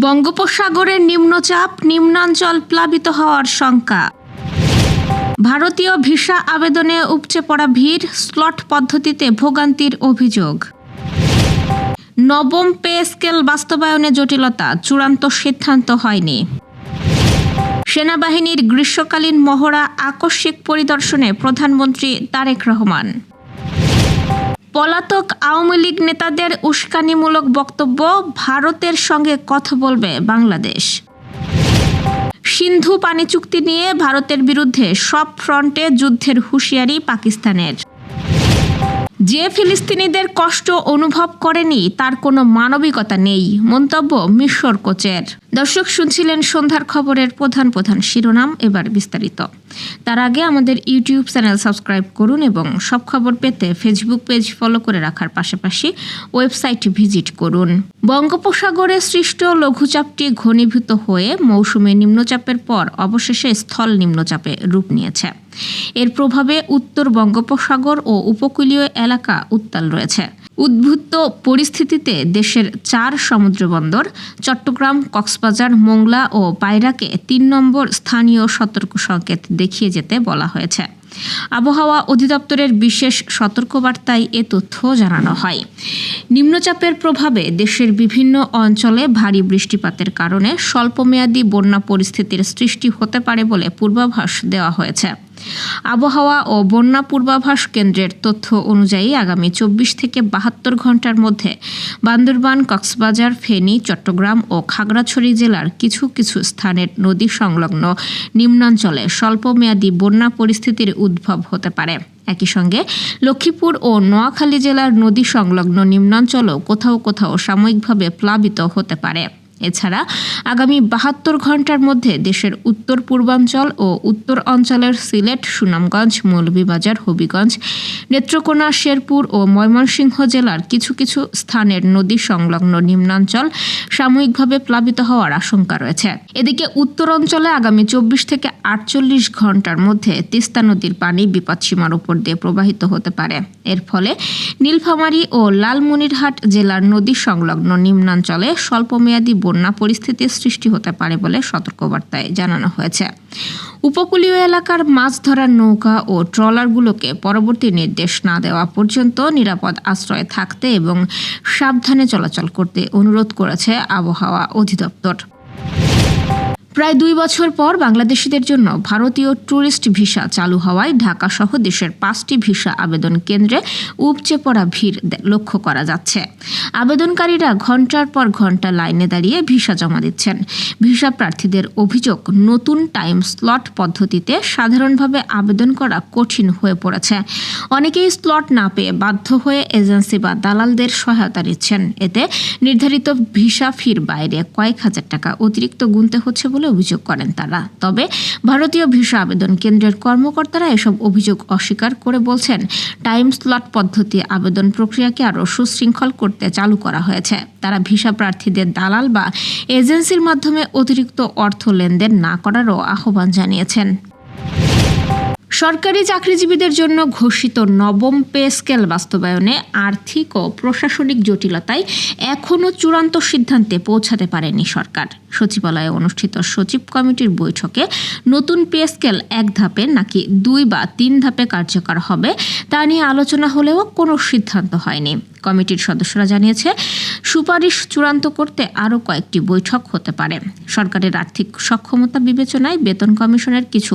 বঙ্গোপসাগরের নিম্নচাপ, নিম্নাঞ্চল প্লাবিত হওয়ার শঙ্কা। ভারতীয় ভিসা আবেদনে উপচে পড়া ভিড়, স্লট পদ্ধতিতে ভোগান্তির অভিযোগ। নবম পে স্কেল বাস্তবায়নে জটিলতা, চূড়ান্ত সিদ্ধান্ত হয়নি। সেনাবাহিনীর গ্রীষ্মকালীন মহড়া আকস্মিক পরিদর্শনে প্রধানমন্ত্রী তারেক রহমান। পলাতক আওয়ামী লীগ নেতাদের উস্কানিমূলক বক্তব্য, ভারতের সঙ্গে কথা বলবে বাংলাদেশ। সিন্ধু পানি চুক্তি নিয়ে ভারতের বিরুদ্ধে সব ফ্রন্টে যুদ্ধের হুঁশিয়ারি পাকিস্তানের। যে ফিলিস্তিনিদের কষ্ট অনুভব করেনি তার কোনো মানবিকতা নেই, মন্তব্য মিশর কোচের। দর্শক, শুনছিলেন সন্ধ্যার খবরের প্রধান শিরোনাম, এবার বিস্তারিত। তার আগে আমাদের ইউটিউব চ্যানেল সাবস্ক্রাইব করুন এবং সব খবর পেতে ফেসবুক পেজ ফলো করে রাখার পাশাপাশি ওয়েবসাইট ভিজিট করুন। বঙ্গোপসাগরে সৃষ্ট লঘুচাপটি ঘনীভূত হয়ে মৌসুমী নিম্নচাপের পর অবশেষে স্থল নিম্নচাপে রূপ নিয়েছে। এর প্রভাবে উত্তর বঙ্গোপসাগর ও উপকূলীয় এলাকা উত্তাল রয়েছে। উদ্ভূত পরিস্থিতিতে দেশের 4 সমুদ্রবন্দর চট্টগ্রাম, কক্সবাজার, মোংলা ও পায়রাকে 3 নম্বর স্থানীয় সতর্ক সংকেত দেখিয়ে যেতে বলা হয়েছে। আবহাওয়া অধিদপ্তরের বিশেষ সতর্কবার্তায় এ তথ্য জানানো হয়। নিম্নচাপের প্রভাবে দেশের বিভিন্ন অঞ্চলে ভারী বৃষ্টিপাতের কারণে স্বল্পমেয়াদী বন্যা পরিস্থিতির সৃষ্টি হতে পারে বলে পূর্বাভাস দেওয়া হয়েছে। আবহাওয়া ও বন্যা পূর্বাভাস কেন্দ্রের তথ্য অনুযায়ী আগামী 24 থেকে 72 ঘন্টার মধ্যে বান্দরবান, কক্সবাজার, ফেনী, চট্টগ্রাম ও খাগড়াছড়ি জেলার কিছু কিছু স্থানের নদী সংলগ্ন নিম্নাঞ্চলে স্বল্পমেয়াদী বন্যা পরিস্থিতির উদ্ভব হতে পারে। একই সঙ্গে লক্ষ্মীপুর ও নোয়াখালী জেলার নদী সংলগ্ন নিম্নাঞ্চলও কোথাও কোথাও সাময়িকভাবে প্লাবিত হতে পারে। এছাড়া আগামী 72 ঘন্টার মধ্যে দেশের উত্তর পূর্বাঞ্চল ও উত্তর অঞ্চলের সিলেট, সুনামগঞ্জ, মৌলভীবাজার, হবিগঞ্জ, নেত্রকোনা, শেরপুর ও ময়মনসিংহ জেলার কিছু কিছু স্থানের নদী সংলগ্ন নিম্নাঞ্চল সাময়িকভাবে প্লাবিত হওয়ার আশঙ্কা রয়েছে। এদিকে উত্তর অঞ্চলে আগামী 24 থেকে 48 ঘন্টার মধ্যে তিস্তা নদীর পানি বিপদসীমার উপর দিয়ে প্রবাহিত হতে পারে। এর ফলে নীলফামারী ও লালমনিরহাট জেলার নদী সংলগ্ন নিম্নাঞ্চলে স্বল্পমেয়াদী বন্যা পরিস্থিতির সৃষ্টি হতে পারে বলে সতর্কবার্তায় জানানো হয়েছে। উপকূলীয় এলাকার মাছ ধরার নৌকা ও ট্রলারগুলোকে পরবর্তী নির্দেশ না দেওয়া পর্যন্ত নিরাপদ আশ্রয়ে থাকতে এবং সাবধানে চলাচল করতে অনুরোধ করেছে আবহাওয়া অধিদপ্তর। প্রায় 2 বছর পর বাংলাদেশিদের জন্য ভারতীয় ট্যুরিস্ট ভিসা চালু হওয়ায় ঢাকা সহ দেশের 5টি ভিসা আবেদন কেন্দ্রে উপচে পড়া ভিড় লক্ষ্য করা যাচ্ছে। আবেদনকারীরা ঘন্টার পর ঘন্টা লাইনে দাঁড়িয়ে ভিসা জমা দিচ্ছেন। ভিসা প্রার্থীদের অভিযোগ, নতুন টাইম স্লট পদ্ধতিতে সাধারণভাবে আবেদন করা কঠিন হয়ে পড়েছে। অনেকেই স্লট না পেয়ে বাধ্য হয়ে এজেন্সি বা দালালদের সহায়তা নিচ্ছেন। এতে নির্ধারিত ভিসা ফির বাইরে কয়েক হাজার টাকা অতিরিক্ত গুনতে হচ্ছে বলে অভিযোগ করেন তারা। তবে ভারতীয় ভিসা আবেদন কেন্দ্রের কর্মকর্তারা এসব অভিযোগ অস্বীকার করে বলছেন, টাইম স্লট পদ্ধতি আবেদন প্রক্রিয়াকে আরও সুশৃঙ্খল করতে চালু করা হয়েছে। তারা ভিসা প্রার্থীদের দালাল বা এজেন্সির মাধ্যমে অতিরিক্ত অর্থ লেনদেন না করারও আহ্বান জানিয়েছেন। সরকারি চাকরিজীবীদের জন্য ঘোষিত নবম পে স্কেল বাস্তবায়নে আর্থিক ও প্রশাসনিক জটিলতায় এখনও চূড়ান্ত সিদ্ধান্তে পৌঁছাতে পারেনি সরকার। সচিবালয়ে অনুষ্ঠিত সচিব কমিটির বৈঠকে নতুন পে স্কেল 1 ধাপে নাকি 2 বা 3 ধাপে কার্যকর হবে তা নিয়ে আলোচনা হলেও কোনো সিদ্ধান্ত হয়নি। কমিটির সদস্যরা জানিয়েছে, সুপারিশ চূড়ান্ত করতে আরও কয়েকটি বৈঠক হতে পারে। সরকারের আর্থিক সক্ষমতা বিবেচনায় বেতন কমিশনের কিছু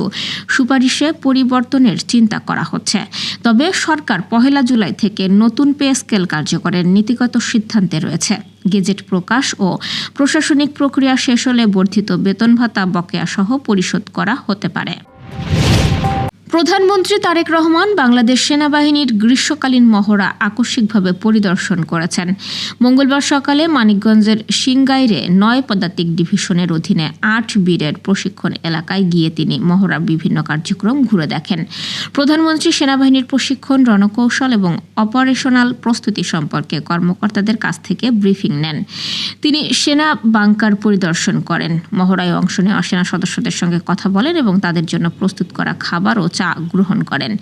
সুপারিশে পরিবর্তনের চিন্তা করা হচ্ছে। তবে সরকার 1 জুলাই থেকে নতুন পে স্কেল কার্যকরের নীতিগত সিদ্ধান্তে রয়েছে। গেজেট প্রকাশ ও প্রশাসনিক প্রক্রিয়া শেষ হলে বর্ধিত বেতন ভাতা বকেয়া সহ পরিশোধ করা হতে পারে। প্রধানমন্ত্রী তারেক রহমান বাংলাদেশ সেনাবাহিনীর গ্রীষ্মকালীন মহড়া আকস্মিকভাবে পরিদর্শন করেছেন। মঙ্গলবার সকালে মানিকগঞ্জের সিংগাইরে 9 পদাতিক ডিভিশনের অধীনে 8 বীরের প্রশিক্ষণ এলাকায় গিয়ে তিনি মহড়ার বিভিন্ন কার্যক্রম ঘুরে দেখেন। প্রধানমন্ত্রী সেনাবাহিনীর প্রশিক্ষণ, রণকৌশল এবং অপারেশনাল প্রস্তুতি সম্পর্কে কর্মকর্তাদের কাছ থেকে ব্রিফিং নেন। তিনি সেনা বাংকার পরিদর্শন করেন, মহড়ায় অংশ নেওয়া সেনা সদস্যদের সঙ্গে কথা বলেন এবং তাদের জন্য প্রস্তুত করা খাবার ও চা গ্রহণ করেন।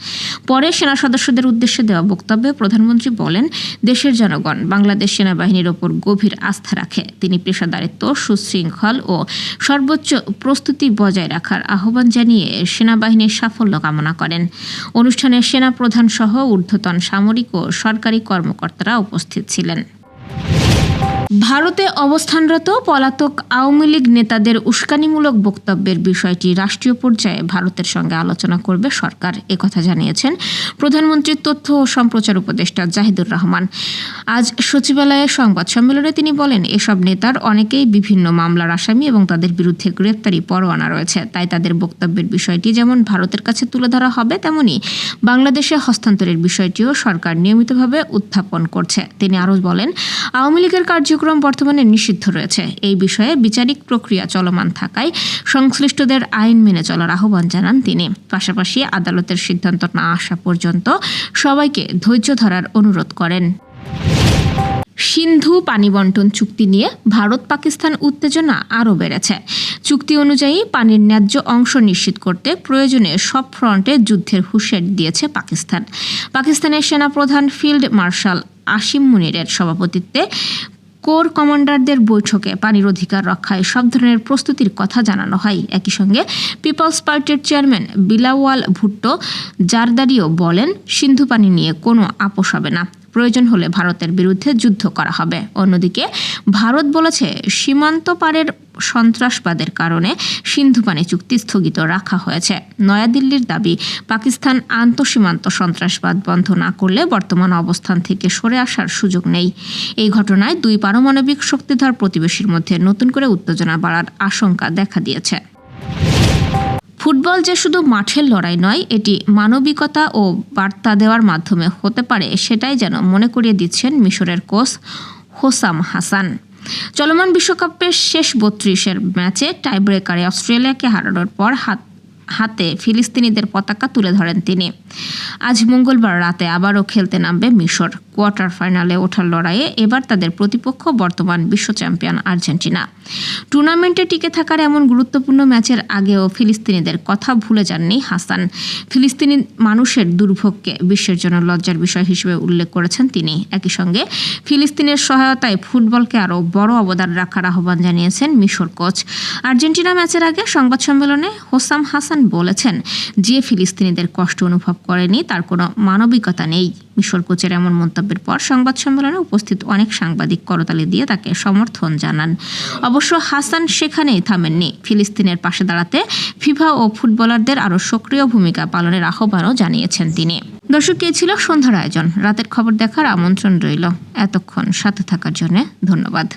পরে সেনা সদস্যদের উদ্দেশ্যে দেওয়া বক্তব্যে প্রধানমন্ত্রী বলেন, দেশের জনগণ বাংলাদেশ সেনাবাহিনীর ওপর গভীর আস্থা রাখে। তিনি পেশাদারিত্ব, সুশৃঙ্খল ও সর্বোচ্চ প্রস্তুতি বজায় রাখার আহ্বান জানিয়ে সেনাবাহিনীর সাফল্য কামনা করেন। অনুষ্ঠানে সেনা প্রধান সহ ঊর্ধ্বতন সামরিক ও সরকারি কর্মকর্তারা উপস্থিত ছিলেন। ভারতে অবস্থানরত পলাতক আওয়ামী লীগ নেতাদের উস্কানিমূলক বক্তব্যের বিষয়টি রাষ্ট্রীয় পর্যায়ে ভারতের সঙ্গে আলোচনা করবে সরকার, একথা জানিয়েছেন প্রধানমন্ত্রীর তথ্য ও সম্প্রচার উপদেষ্টা জাহিদুর রহমান। আজ সচিবালয়ে সংবাদ সম্মেলনে তিনি বলেন, এসব নেতার অনেকেই বিভিন্ন মামলার আসামি এবং তাদের বিরুদ্ধে গ্রেপ্তারি পরোয়ানা রয়েছে। তাই তাদের বক্তব্যের বিষয়টি যেমন ভারতের কাছে তুলে ধরা হবে, তেমনি বাংলাদেশে হস্তান্তরের বিষয়টিও সরকার নিয়মিতভাবে উত্থাপন করছে। তিনি আরও বলেন, আওয়ামী লীগের কার্যক্রম বর্তমানে নিষিদ্ধ রয়েছে। এই বিষয়ে বিচারিক প্রক্রিয়া চলমান থাকায় সংশ্লিষ্টদের আইন মেনে চলার আহ্বান জানান তিনি। পাশাপাশি আদালতের সিদ্ধান্ত না আসা পর্যন্ত সবাইকে ধৈর্য ধরার অনুরোধ করেন। সিন্ধু পানি বন্টন চুক্তি নিয়ে ভারত পাকিস্তান উত্তেজনা আরও বেড়েছে। চুক্তি অনুযায়ী পানির ন্যায্য অংশ নিশ্চিত করতে প্রয়োজনে সব ফ্রন্টে যুদ্ধের হুঁশিয়ারি দিয়েছে পাকিস্তান। পাকিস্তানের সেনাপ্রধান ফিল্ড মার্শাল আসিম মুনিরের সভাপতিত্বে কোর কমান্ডারদের বৈঠকে পানির অধিকার রক্ষায় সব ধরনের প্রস্তুতির কথা জানানো হয়। একই সঙ্গে পিপলস পার্টির চেয়ারম্যান বিলাওয়াল ভুট্টো জারদারিও বলেন, সিন্ধু পানি নিয়ে কোনো আপোষ হবে না, প্রয়োজন হলে ভারতের বিরুদ্ধে যুদ্ধ করা হবে। অন্যদিকে ভারত বলেছে, সীমান্ত পারের সন্ত্রাসবাদের কারণে সিন্ধু পানি চুক্তি স্থগিত রাখা হয়েছে। নয়াদিল্লির দাবি, পাকিস্তান আন্তঃসীমান্ত সন্ত্রাসবাদ বন্ধ না করলে বর্তমান অবস্থান থেকে সরে আসার সুযোগ নেই। এই ঘটনায় দুই পারমাণবিক শক্তিধর প্রতিবেশীর মধ্যে নতুন করে উত্তেজনা বাড়ার আশঙ্কা দেখা দিয়েছে। ফুটবল যে শুধু মাঠের লড়াই নয়, এটি মানবিকতা ও বার্তা দেওয়ার মাধ্যমে হতে পারে, সেটাই যেন মনে করিয়ে দিচ্ছেন মিশরের কোচ হোসাম হাসান। চলমান বিশ্বকাপের শেষ ৩২-এর ম্যাচে টাইব্রেকারে অস্ট্রেলিয়াকে হারানোর পর হাতে ফিলিস্তিনিদের পতাকা তুলে ধরেন তিনি। আজ মঙ্গলবার রাতে আবারও খেলতে নামবে মিশর। কোয়ার্টার ফাইনালে ওঠার লড়াইয়ে এবার তাদের প্রতিপক্ষ বর্তমান বিশ্ব চ্যাম্পিয়ন আর্জেন্টিনা। টুর্নামেন্টে টিকে থাকার এমন গুরুত্বপূর্ণ ম্যাচের আগেও ফিলিস্তিনিদের কথা ভুলে যাননি হাসান। ফিলিস্তিনি মানুষের দুর্ভোগকে বিশ্বের জন্য লজ্জার বিষয় হিসেবে উল্লেখ করেছেন তিনি। একই সঙ্গে ফিলিস্তিনের সহায়তায় ফুটবলকে আরও বড় অবদান রাখার আহ্বান জানিয়েছেন মিশর কোচ। আর্জেন্টিনা ম্যাচের আগে সংবাদ সম্মেলনে হোসাম হাসান বলেছেন, যে ফিলিস্তিনিদের কষ্ট অনুভব করেনি তার কোনো মানবিকতা নেই। মিশর কোচের এমন মন্তব্যের পর সংবাদ সম্মেলনে উপস্থিত অনেক সাংবাদিক করতালি দিয়ে তাকে সমর্থন জানান। অবশ্য হাসান সেখানেই থামেননি। ফিলিস্তিনের পাশে দাঁড়াতে ফিফা ও ফুটবলারদের আরও সক্রিয় ভূমিকা পালনের আহ্বানও জানিয়েছেন তিনি। দর্শক, এই ছিল সন্ধ্যার আয়োজন। রাতের খবর দেখার আমন্ত্রণ রইল। এতক্ষণ সাথে থাকার জন্য ধন্যবাদ।